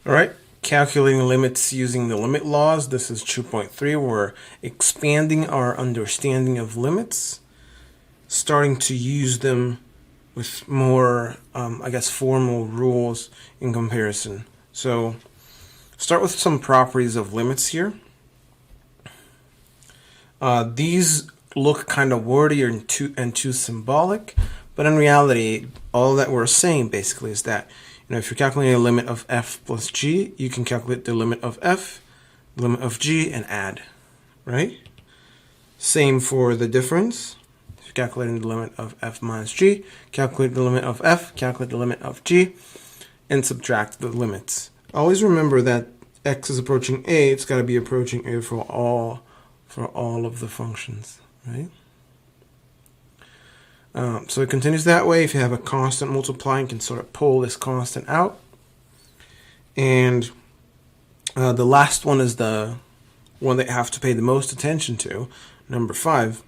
All right, calculating limits using the limit laws. This is 2.3. We're expanding our understanding of limits, starting to use them with more, I guess, formal rules in comparison. So start with some properties of limits here. These look kind of wordy and too symbolic, but in reality, all that we're saying basically is that, if you're calculating a limit of f plus g, you can calculate the limit of f, the limit of g, and add, right? Same for the difference. If you're calculating the limit of f minus g, calculate the limit of f, calculate the limit of g, and subtract the limits. Always remember that x is approaching a, it's got to be approaching a for all of the functions, right? So it continues that way. If you have a constant multiplying, you can sort of pull this constant out. And the last one is the one that you have to pay the most attention to, number 5,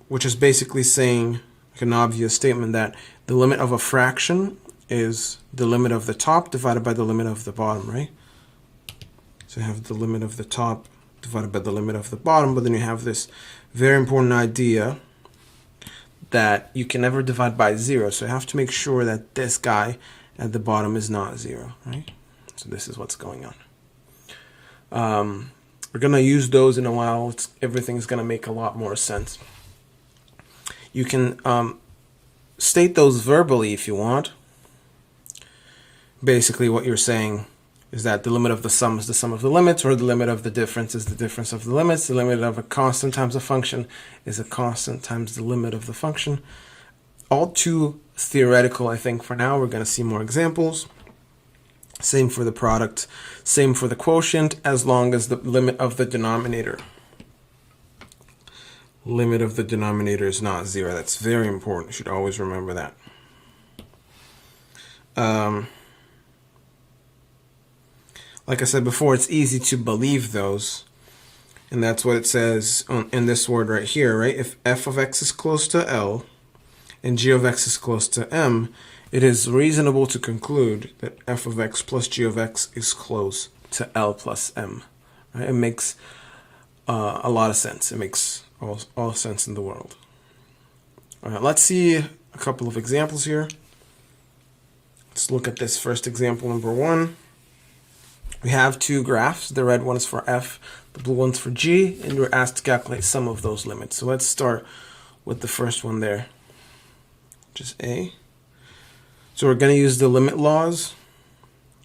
which is basically saying, like an obvious statement, that the limit of a fraction is the limit of the top divided by the limit of the bottom, right? So you have the limit of the top divided by the limit of the bottom, but then you have this very important idea that you can never divide by 0. So you have to make sure that this guy at the bottom is not 0, right? So this is what's going on. We're going to use those in a while. Everything's going to make a lot more sense. You can state those verbally if you want. Basically what you're saying is that the limit of the sum is the sum of the limits, or the limit of the difference is the difference of the limits. The limit of a constant times a function is a constant times the limit of the function. All too theoretical, I think, for now. We're going to see more examples. Same for the product. Same for the quotient, as long as the limit of the denominator. Limit of the denominator is not 0. That's very important. You should always remember that. Like I said before, it's easy to believe those, and that's what it says in this word right here, right? If f of x is close to L and g of x is close to M, it is reasonable to conclude that f of x plus g of x is close to L plus M. Right? It makes a lot of sense. It makes all sense in the world. All right, let's see a couple of examples here. Let's look at this first example, number 1. We have two graphs. The red one is for f, the blue one's for g, and we're asked to calculate some of those limits. So let's start with the first one there, which is a. So we're going to use the limit laws.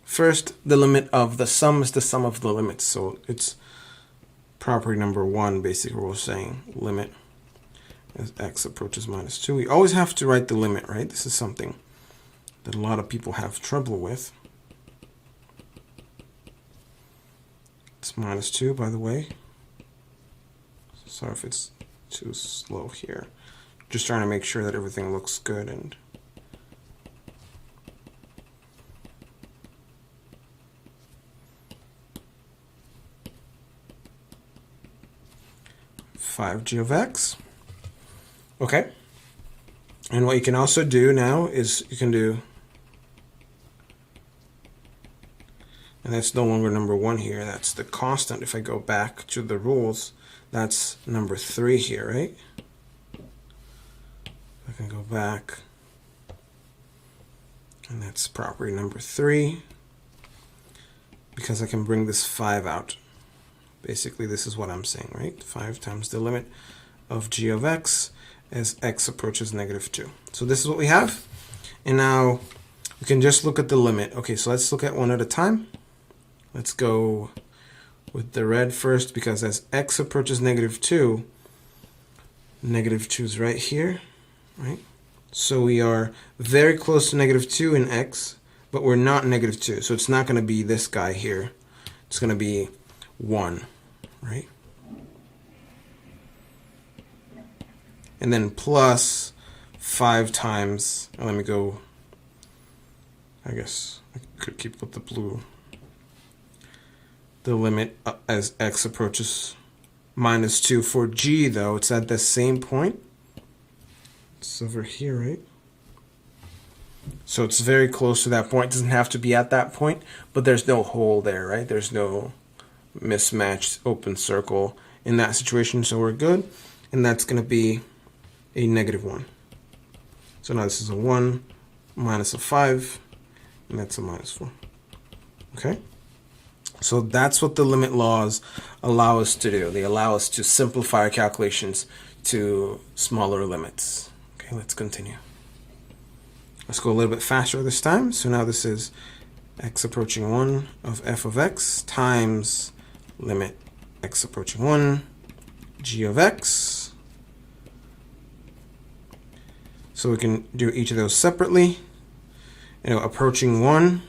First, the limit of the sum is the sum of the limits. So it's property number 1, basically. We're saying limit as x approaches minus 2. We always have to write the limit, right? This is something that a lot of people have trouble with. It's minus 2, by the way. Sorry if it's too slow here. Just trying to make sure that everything looks good. And g of x. Okay. And what you can also do now is you can do, and that's no longer number 1 here, that's the constant. If I go back to the rules, that's number 3 here, right? I can go back, and that's property number 3, because I can bring this 5 out. Basically, this is what I'm saying, right? 5 times the limit of g of x as x approaches negative 2. So this is what we have. And now we can just look at the limit. Okay, so let's look at one at a time. Let's go with the red first, because as x approaches negative 2, negative 2 is right here, right? So we are very close to negative 2 in x, but we're not negative 2. So it's not going to be this guy here. It's going to be 1, right? And then plus 5 times, let me go, I guess I could keep with the blue. The limit as x approaches minus 2 for g, though, it's at the same point. It's over here, right? So it's very close to that point. It doesn't have to be at that point, but there's no hole there, right? There's no mismatched open circle in that situation, so we're good. And that's going to be a -1. So now this is a 1 minus a 5, and that's a -4. Okay? So that's what the limit laws allow us to do. They allow us to simplify our calculations to smaller limits. Okay, let's continue. Let's go a little bit faster this time. So now this is x approaching 1 of f of x times limit x approaching 1 g of x. So we can do each of those separately. Approaching 1,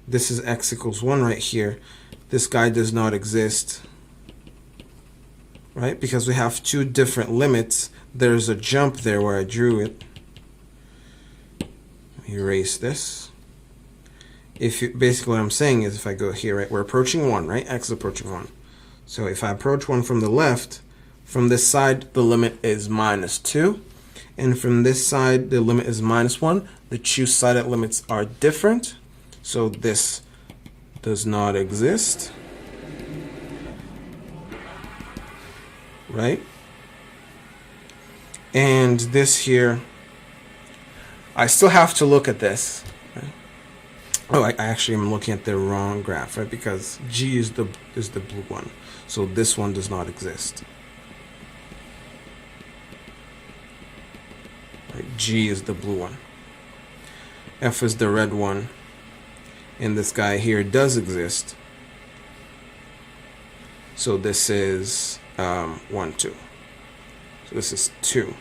this is x equals 1 right here. This guy does not exist, right? Because we have two different limits. There's a jump there where I drew it. Erase this. Basically what I'm saying is if I go here, right, we're approaching 1, right? X is approaching 1. So if I approach 1 from the left, from this side the limit is -2, and from this side the limit is -1. The two-sided limits are different, so this does not exist, right? And this here, I still have to look at this. Right? Oh, I actually am looking at the wrong graph, right? Because G is the blue one, so this one does not exist. Right? G is the blue one. F is the red one, and this guy here does exist. So this is 1, 2. So this is 2.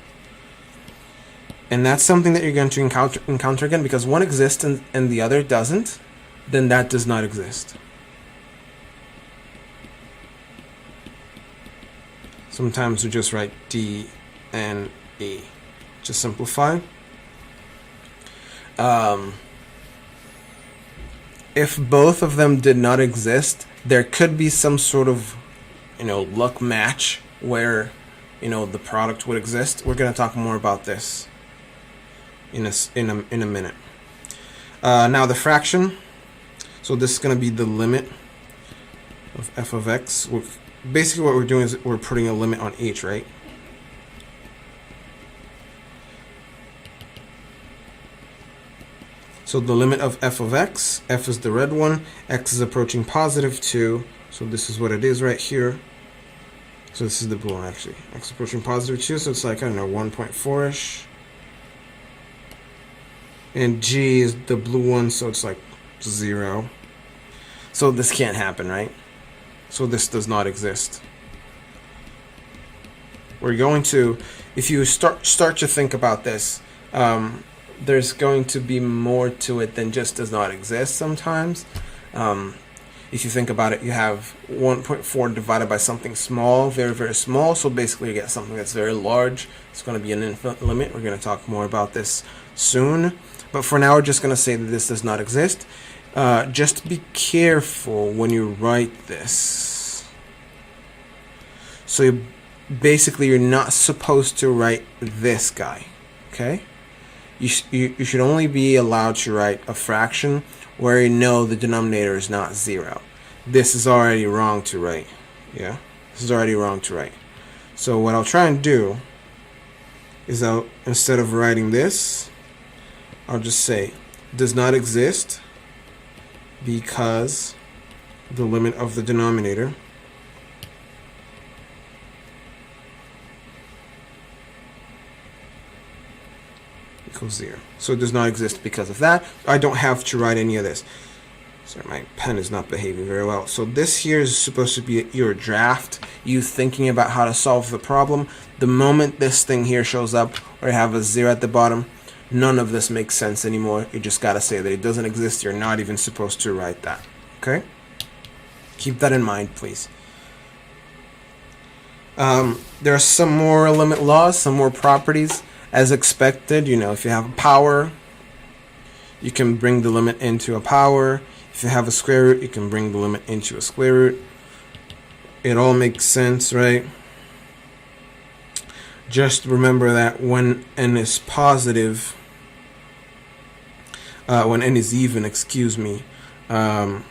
And that's something that you're going to encounter again, because one exists and the other doesn't, then that does not exist. Sometimes we just write D and E to simplify. If both of them did not exist, there could be some sort of, luck match where, the product would exist. We're going to talk more about this in a minute. Now the fraction. So this is going to be the limit of f of x. Basically what we're doing is we're putting a limit on each, right? So the limit of f of x, f is the red one, x is approaching +2, so this is what it is right here. So this is the blue one actually. X approaching +2, so it's like, 1.4-ish. And G is the blue one, so it's like 0. So this can't happen, right? So this does not exist. We're going to, if you start to think about this, there's going to be more to it than just does not exist sometimes. If you think about it, you have 1.4 divided by something small, very, very small. So basically you get something that's very large. It's going to be an infinite limit. We're going to talk more about this soon. But for now, we're just going to say that this does not exist. Just be careful when you write this. So basically, you're not supposed to write this guy, okay? You should only be allowed to write a fraction where you know the denominator is not 0. This is already wrong to write, yeah? This is already wrong to write. So what I'll try and do is instead of writing this, I'll just say does not exist because the limit of the denominator equals 0. So it does not exist because of that. I don't have to write any of this. Sorry, my pen is not behaving very well. So this here is supposed to be your draft, you thinking about how to solve the problem. The moment this thing here shows up, or you have a 0 at the bottom, none of this makes sense anymore. You just gotta say that it doesn't exist. You're not even supposed to write that. Okay? Keep that in mind, please. There are some more limit laws, some more properties. As expected, if you have a power, you can bring the limit into a power. If you have a square root, you can bring the limit into a square root. It all makes sense, right? Just remember that when n is positive, when n is even, excuse me, like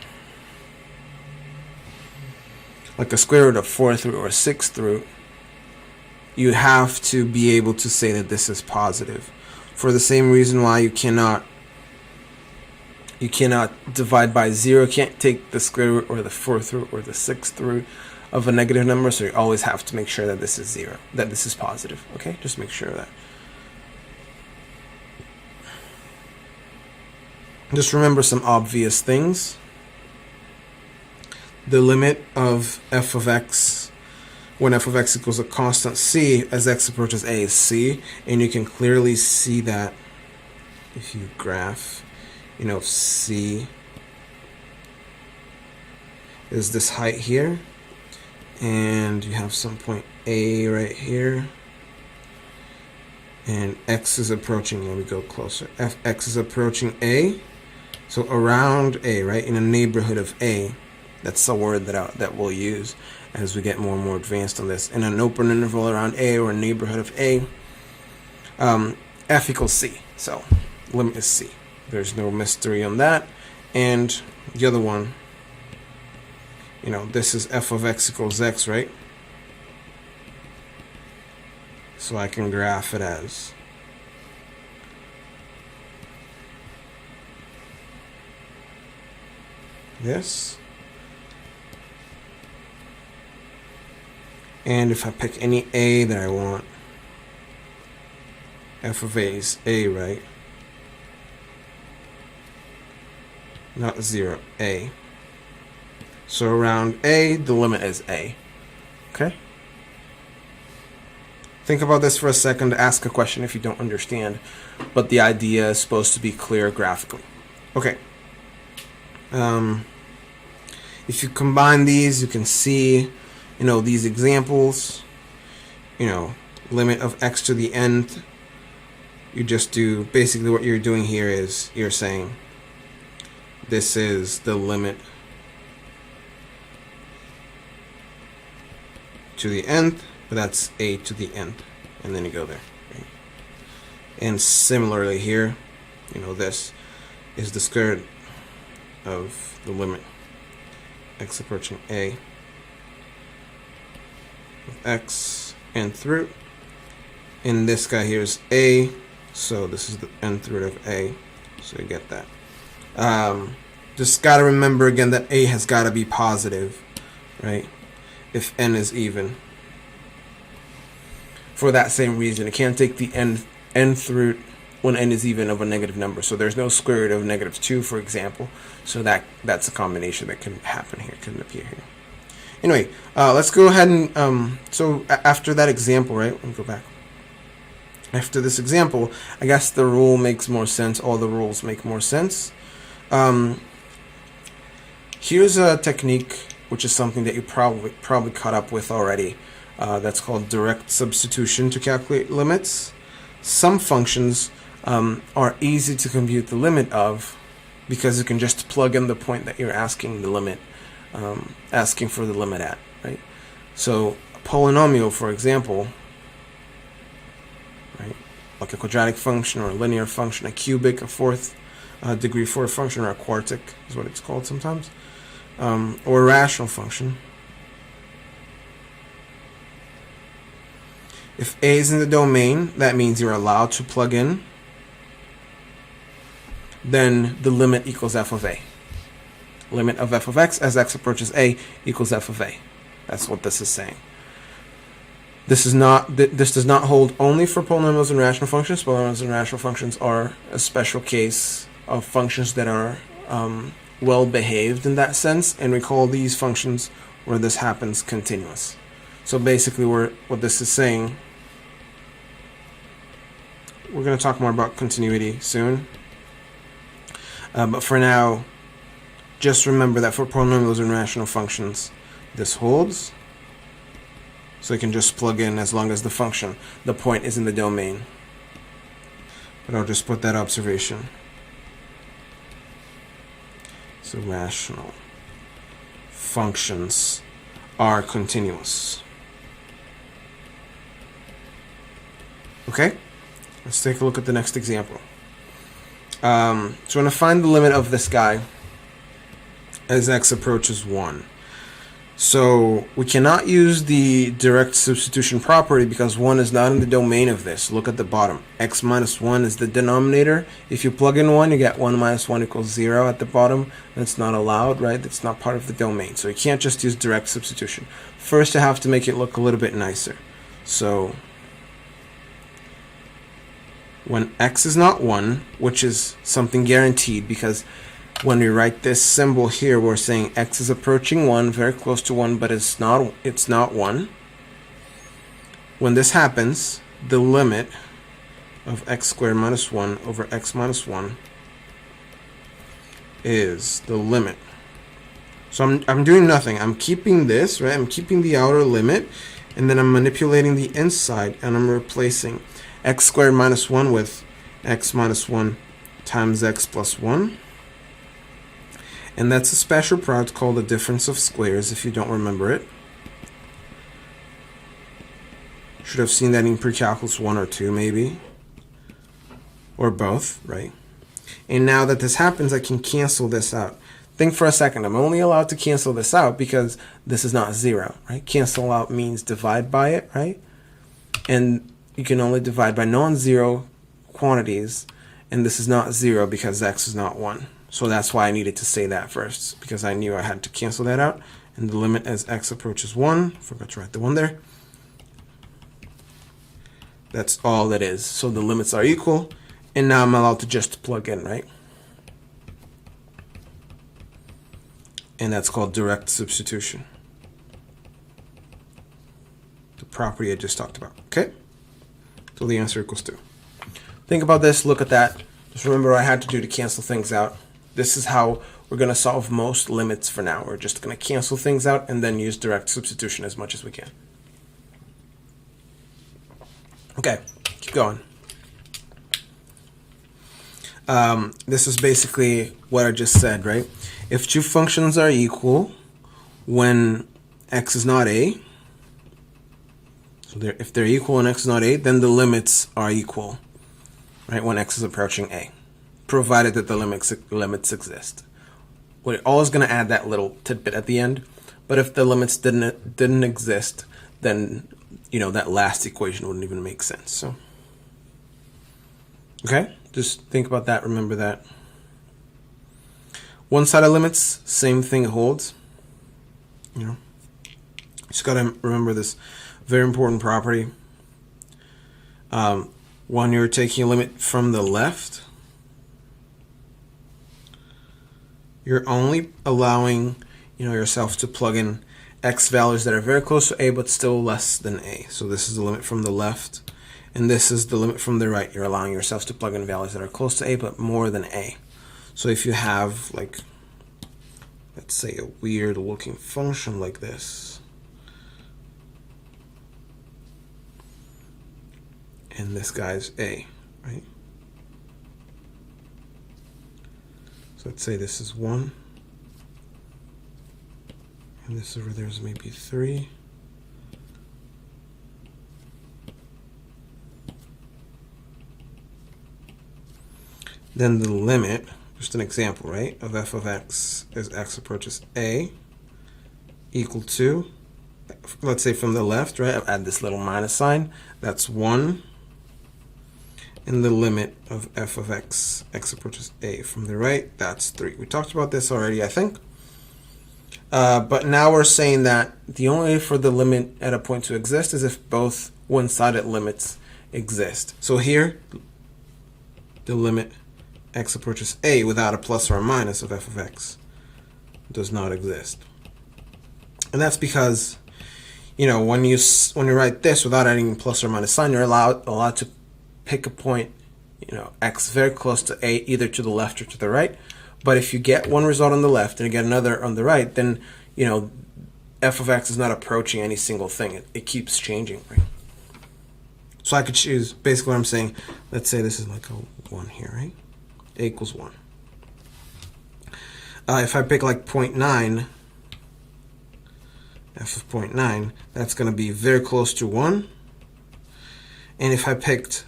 a square root of 4th root or 6th root, you have to be able to say that this is positive. For the same reason why you cannot divide by 0, you can't take the square root or the 4th root or the 6th root of a negative number, so you always have to make sure that this is 0, that this is positive. Okay, just make sure of that. Just remember some obvious things. The limit of f of x when f of x equals a constant c as x approaches a is c, and you can clearly see that if you graph, you know, c is this height here, and you have some point a right here, and x is approaching, let me go closer, x is approaching a, so around a, right, in a neighborhood of a. That's a word that we'll use as we get more and more advanced on this. In an open interval around a or a neighborhood of a, f equals c. So limit is c. There's no mystery on that. And the other one, you know, this is f of x equals x, right? So I can graph it as this. And if I pick any a that I want, f of a is a, right? Not 0, a. So around a, the limit is a. Okay? Think about this for a second. Ask a question if you don't understand, but the idea is supposed to be clear graphically. Okay. If you combine these, you can see, you know, these examples, you know, limit of x to the nth. You just do, basically what you're doing here is you're saying this is the limit to the nth, but that's a to the nth, and then you go there. Right? And similarly here, you know, this is the square root of the limit x approaching a of x nth root, and this guy here is a, so this is the nth root of a, so you get that. Just got to remember again that a has got to be positive, right, if n is even. For that same reason, it can't take the nth root when n is even of a negative number. So there's no square root of negative 2, for example. So that's a combination that can happen here, can appear here. Anyway, let's go ahead and, so after that example, right, let me go back. After this example, I guess the rule makes more sense. All the rules make more sense. Here's a technique, which is something that you probably caught up with already. That's called direct substitution to calculate limits. Some functions are easy to compute the limit of because you can just plug in the point that you're asking the limit, asking for the limit at, right? So a polynomial, for example, right, like a quadratic function or a linear function, a cubic, a fourth degree fourth function, or a quartic is what it's called sometimes, or a rational function. If a is in the domain, that means you're allowed to plug in. Then the limit equals f of a. Limit of f of x as x approaches a equals f of a. That's what this is saying. This does not hold only for polynomials and rational functions. Polynomials and rational functions are a special case of functions that are well behaved in that sense, and we call these functions where this happens continuous. So basically, what this is saying, we're going to talk more about continuity soon. But for now, just remember that for polynomials and rational functions, this holds. So you can just plug in as long as the point is in the domain. But I'll just put that observation. So rational functions are continuous. Okay, let's take a look at the next example. So we're going to find the limit of this guy as x approaches 1. So we cannot use the direct substitution property because 1 is not in the domain of this. Look at the bottom. X minus 1 is the denominator. If you plug in 1, you get 1 minus 1 equals 0 at the bottom. That's not allowed, right? That's not part of the domain. So you can't just use direct substitution. First, you have to make it look a little bit nicer. So when x is not 1, which is something guaranteed because when we write this symbol here, we're saying x is approaching 1, very close to 1, but it's not 1. When this happens, the limit of x squared minus 1 over x minus 1 is the limit. So I'm doing nothing. I'm keeping this, right? I'm keeping the outer limit, and then I'm manipulating the inside, and I'm replacing x squared minus 1 with x minus 1 times x plus 1. And that's a special product called the difference of squares, if you don't remember it. Should have seen that in pre-calculus 1 or 2, maybe. Or both, right? And now that this happens, I can cancel this out. Think for a second. I'm only allowed to cancel this out because this is not 0, right? Cancel out means divide by it, right? And you can only divide by non-zero quantities. And this is not 0 because x is not 1. So that's why I needed to say that first, because I knew I had to cancel that out. And the limit as x approaches 1, forgot to write the 1 there. That's all that is. So the limits are equal, and now I'm allowed to just plug in, right? And that's called direct substitution. The property I just talked about, okay? So the answer equals 2. Think about this, look at that. Just remember what I had to do to cancel things out. This is how we're going to solve most limits for now. We're just going to cancel things out and then use direct substitution as much as we can. Okay, keep going. This is basically what I just said, right? If two functions are equal when x is not a, so if they're equal and x is not a, then the limits are equal, right, when x is approaching a, provided that the limits exist. We're always going to add that little tidbit at the end, but if the limits didn't exist, then that last equation wouldn't even make sense. So, okay, just think about that. Remember that. One-sided limits, same thing holds. Just got to remember this very important property. When you're taking a limit from the left, you're only allowing yourself to plug in x values that are very close to a but still less than a. So this is the limit from the left, and this is the limit from the right. You're allowing yourself to plug in values that are close to a but more than a. So if you have, like, let's say a weird looking function like this, and this guy's a, right? So let's say this is 1, and this over there is maybe 3. Then the limit, just an example, right, of f of x as x approaches a equal to, let's say from the left, right, I'll add this little minus sign, that's 1. And the limit of f of x approaches a from the right, that's 3. We talked about this already, I think. But now we're saying that the only way for the limit at a point to exist is if both one-sided limits exist. So here, the limit x approaches a without a plus or a minus of f of x does not exist. And that's because, when you write this without adding plus or minus sign, you're allowed to pick a point, x very close to a, either to the left or to the right. But if you get one result on the left and you get another on the right, then f of x is not approaching any single thing. It keeps changing, right? So I could choose, basically what I'm saying, let's say this is like a 1 here, right? A equals 1. If I pick like 0.9, f of 0.9, that's going to be very close to 1. And if I picked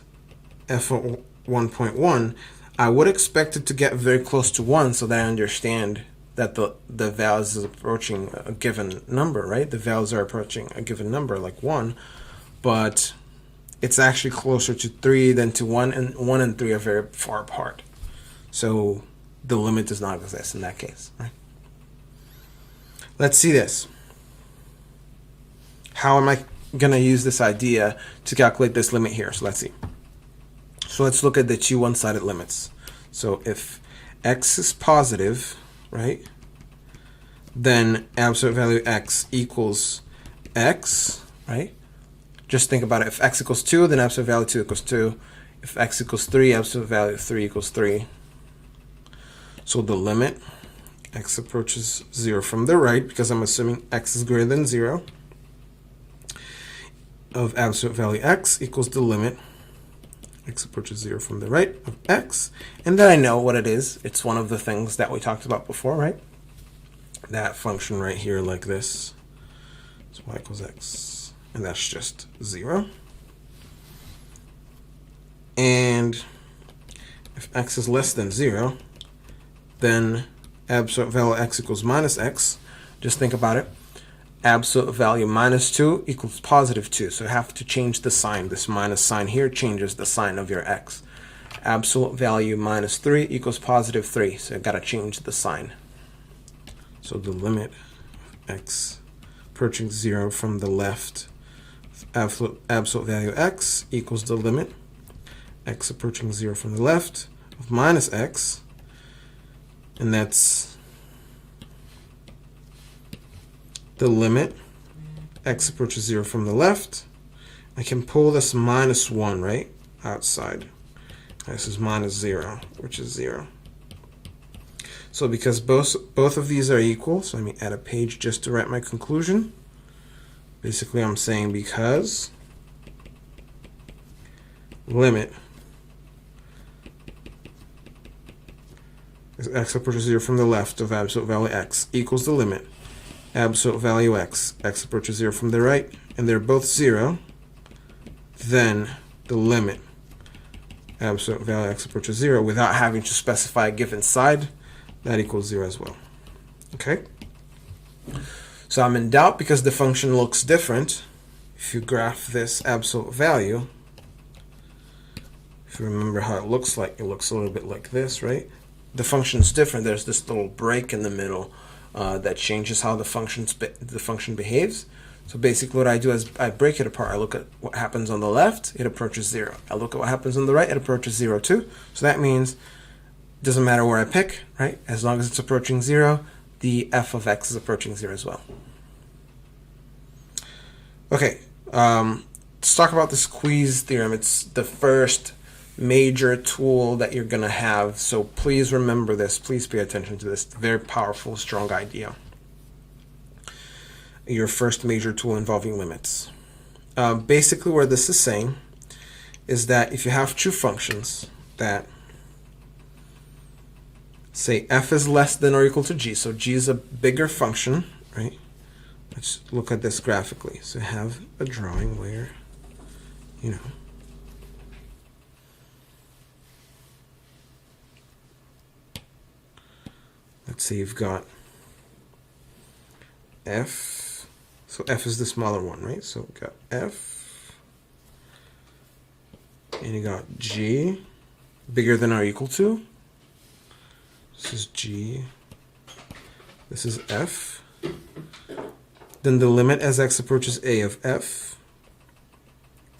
f of 1.1, I would expect it to get very close to 1 so that I understand that the values is approaching a given number, right? The values are approaching a given number, like 1, but it's actually closer to 3 than to 1, and 1 and 3 are very far apart. So the limit does not exist in that case, right? Let's see this. How am I going to use this idea to calculate this limit here? So let's see. So let's look at the two one-sided limits. So if x is positive, right, then absolute value x equals x, right? Just think about it. If x equals 2, then absolute value 2 equals 2. If x equals 3, absolute value 3 equals 3. So the limit, x approaches 0 from the right, because I'm assuming x is greater than 0, of absolute value x equals the limit, x approaches 0 from the right, of x. And then I know what it is. It's one of the things that we talked about before, right? That function right here like this. So y equals x. And that's just 0. And if x is less than 0, then absolute value x equals minus x. Just think about it. Absolute value minus 2 equals positive 2. So you have to change the sign. This minus sign here changes the sign of your x. Absolute value minus 3 equals positive 3. So you've got to change the sign. So the limit x approaching 0 from the left, absolute value x equals the limit x approaching 0 from the left of minus x. And that's the limit x approaches 0 from the left. I can pull this minus 1, right, outside. This is minus 0, which is 0. So because both of these are equal, so let me add a page just to write my conclusion. Basically, I'm saying because limit x approaches 0 from the left of absolute value x equals the limit absolute value x approaches 0 from the right, and they're both 0, then the limit absolute value x approaches 0 without having to specify a given side, that equals 0 as well. Okay? So I'm in doubt because the function looks different. If you graph this absolute value, if you remember how it looks like, it looks a little bit like this, right? The function's different. There's this little break in the middle that changes how the function behaves. So basically what I do is I break it apart. I look at what happens on the left, it approaches 0. I look at what happens on the right, it approaches 0 too. So that means it doesn't matter where I pick, right? As long as it's approaching 0, the f of x is approaching 0 as well. Okay, let's talk about the squeeze theorem. It's the first major tool that you're going to have, so please remember this. Please pay attention to this. Very powerful, strong idea. Your first major tool involving limits. Basically what this is saying is that if you have two functions that say f is less than or equal to g, so g is a bigger function, right? Let's look at this graphically. So have a drawing where, you know, let's say you've got f, so f is the smaller one, right? So we've got f, and you got g, bigger than or equal to. This is g, this is f. Then the limit as x approaches a of f,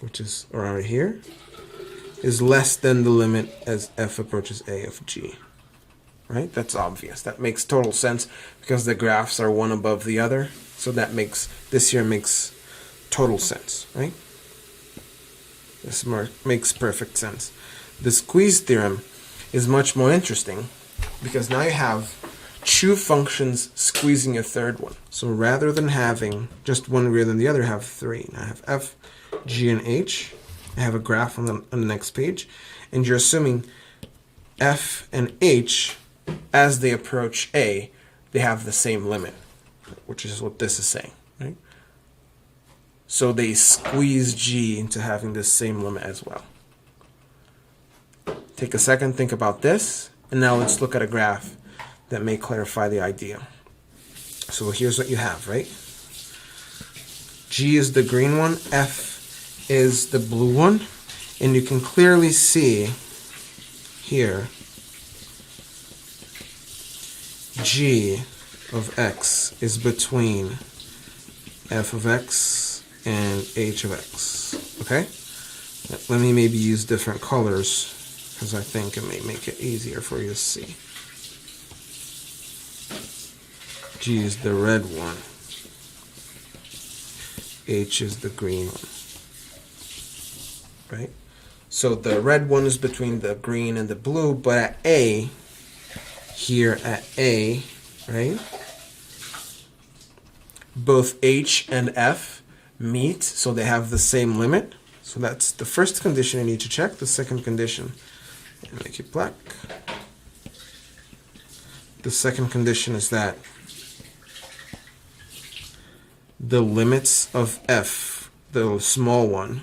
which is around here, is less than the limit as f approaches a of g. Right? That's obvious. That makes total sense because the graphs are one above the other. So that makes, this here makes total sense, right? This makes perfect sense. The squeeze theorem is much more interesting because now you have two functions squeezing a third one. So rather than having just one greater than the other, I have three. Now I have f, g, and h. I have a graph on the next page. And you're assuming f and h, as they approach a, they have the same limit, which is what this is saying, right? So they squeeze g into having the same limit as well. Take a second, think about this, and now let's look at a graph that may clarify the idea. So here's what you have, right? G is the green one, F is the blue one, and you can clearly see here G of x is between f of x and h of x, okay? Let me maybe use different colors because I think it may make it easier for you to see. G is the red one. H is the green one. Right? So the red one is between the green and the blue, but at A, here at A, right? Both H and F meet, so they have the same limit. So that's the first condition you need to check. The second condition, make it black. The second condition is that the limits of F, the small one,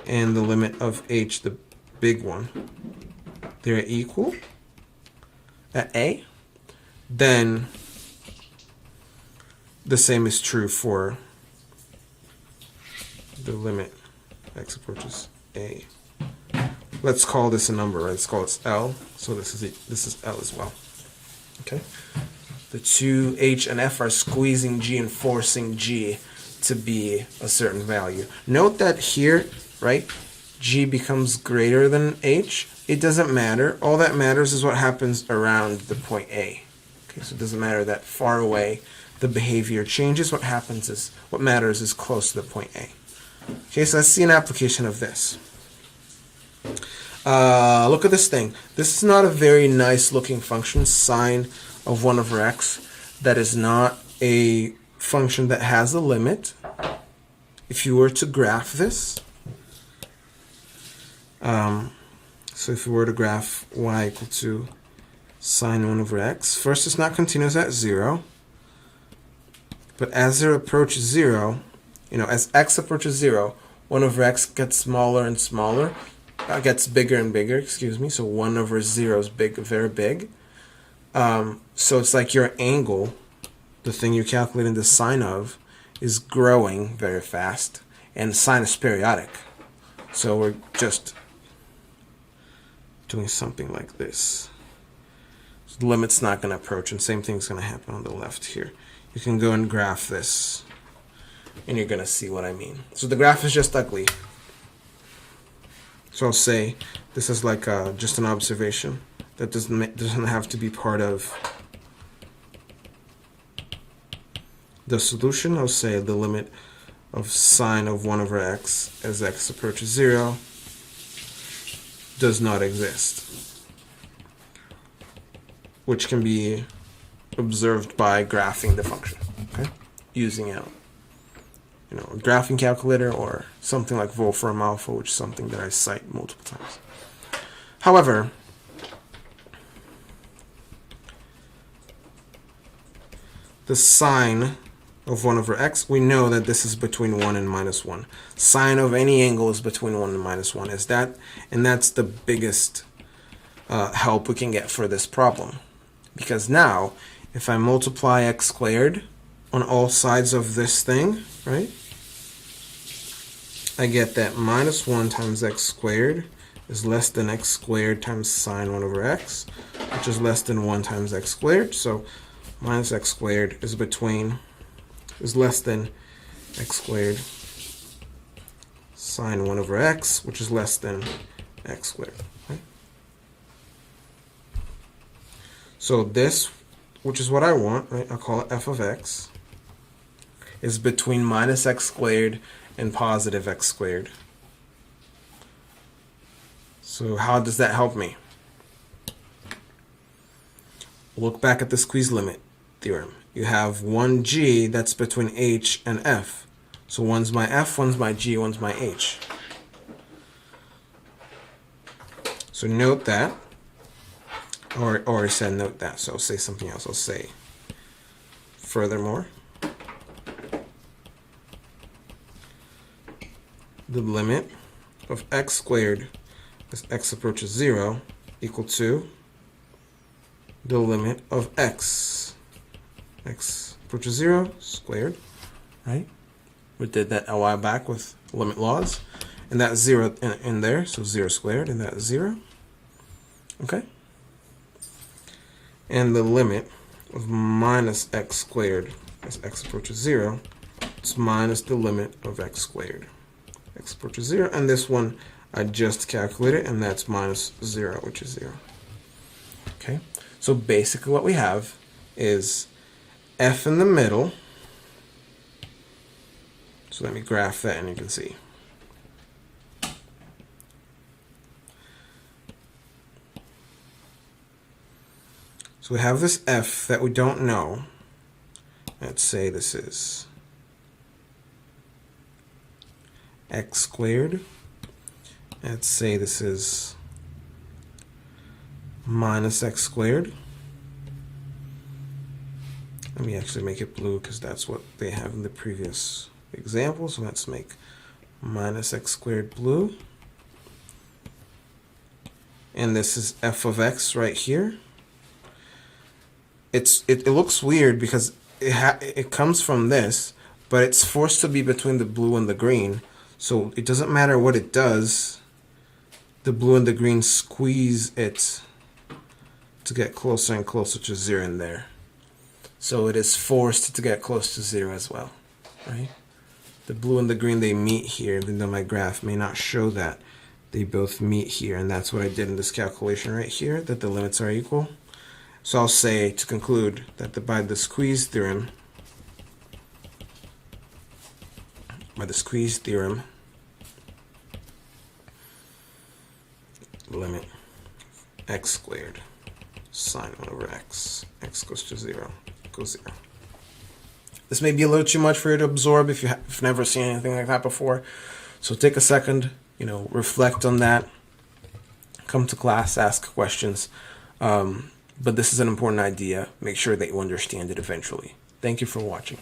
and the limit of H, the big one, they're equal at A. Then the same is true for the limit x approaches A. Let's call this a number, right? Let's call it L. So this is L as well. Okay. The two H and F are squeezing G and forcing G to be a certain value. Note that here, right, G becomes greater than H. It doesn't matter. All that matters is what happens around the point A. Okay, so it doesn't matter that far away the behavior changes. What happens is, what matters is close to the point A. Okay, so let's see an application of this. Look at this thing. This is not a very nice looking function, sine of 1 over x. That is not a function that has a limit. If you were to graph this, so if you were to graph y equal to sine 1 over x, first it's not continuous at 0, but as it approaches 0, as x approaches 0, 1 over x gets smaller and smaller, gets bigger and bigger, excuse me, so 1 over 0 is big, very big. So it's like your angle, the thing you're calculating the sine of, is growing very fast, and sine is periodic. So we're just doing something like this. So the limit's not going to approach, and same thing's going to happen on the left here. You can go and graph this, and you're going to see what I mean. So the graph is just ugly. So I'll say this is like just an observation that doesn't have to be part of the solution. I'll say the limit of sine of 1 over x as x approaches 0 does not exist, which can be observed by graphing the function, okay? Using a graphing calculator or something like Wolfram Alpha, which is something that I cite multiple times. However, the sine of 1 over x, we know that this is between 1 and minus 1. Sine of any angle is between 1 and minus 1. And that's the biggest help we can get for this problem. Because now, if I multiply x squared on all sides of this thing, right, I get that minus 1 times x squared is less than x squared times sine 1 over x, which is less than 1 times x squared. So minus x squared is less than x squared sine 1 over x, which is less than x squared. Right? So this, which is what I want, right? I'll call it f of x, is between minus x squared and positive x squared. So how does that help me? Look back at the squeeze limit theorem. You have one g that's between h and f. So one's my f, one's my g, one's my h. So note that, or I said note that, so I'll say something else. I'll say, furthermore, the limit of x squared as x approaches 0 equal to the limit of x approaches 0 squared, right? We did that a while back with limit laws, and that's 0 in there, so 0 squared, and that's 0. Okay? And the limit of minus x squared as x approaches 0, it's minus the limit of x squared. X approaches 0, and this one I just calculated, and that's minus 0, which is 0. Okay? So basically what we have is f in the middle. So let me graph that and you can see. So we have this f that we don't know. Let's say this is x squared. Let's say this is minus x squared. Let me actually make it blue because that's what they have in the previous example. So let's make minus x squared blue. And this is f of x right here. It looks weird because it comes from this, but it's forced to be between the blue and the green. So it doesn't matter what it does. The blue and the green squeeze it to get closer and closer to 0 in there. So it is forced to get close to 0 as well, right? The blue and the green, they meet here, even though my graph may not show that. They both meet here, and that's what I did in this calculation right here, that the limits are equal. So I'll say, to conclude, that by the squeeze theorem, limit x squared sine 1 over x goes to 0, equals 0. This may be a little too much for you to absorb if you've never seen anything like that before. So take a second, reflect on that. Come to class, ask questions. But this is an important idea. Make sure that you understand it eventually. Thank you for watching.